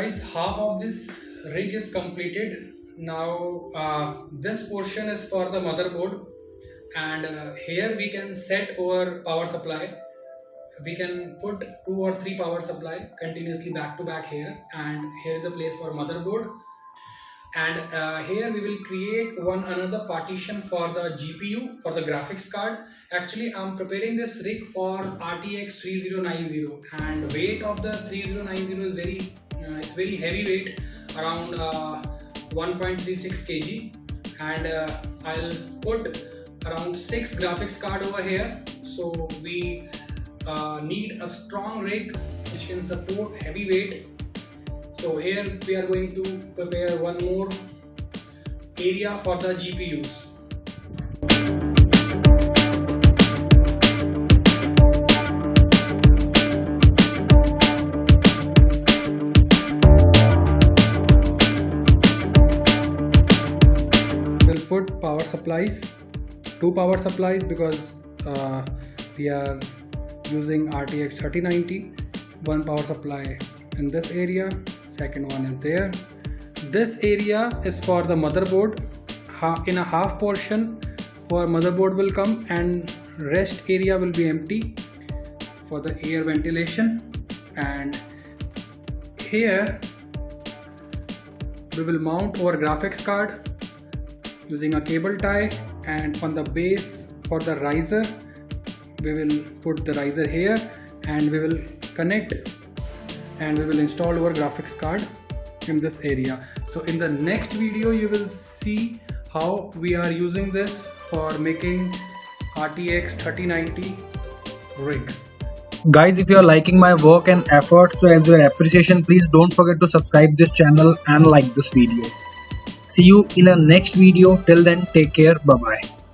guys, half of this rig is completed. Now this portion is for the motherboard, and here we can set our power supply. We can put 2 or 3 power supply continuously back to back here, and here is a place for motherboard. And here we will create one another partition for the GPU, for the graphics card. Actually, I'm preparing this rig for RTX 3090, and weight of the 3090 is very heavy weight, around 1.36 kg, and I'll put around 6 graphics card over here. So we need a strong rig which can support heavy weight. So here we are going to prepare one more area for the GPUs. We'll put power supplies, 2 power supplies, because we are using RTX 3090. One power supply in this area, second one is there. This area is for the motherboard. In a half portion for motherboard will come, and rest area will be empty for the air ventilation. And here we will mount our graphics card using a cable tie, and on the base for the riser we will put the riser here, and we will connect and we will install our graphics card in this area. So in the next video you will see how we are using this for making RTX 3090 rig. Guys, if you are liking my work and efforts, so as your appreciation, please don't forget to subscribe this channel and like this video. See you in a next video. Till then, take care. Bye bye.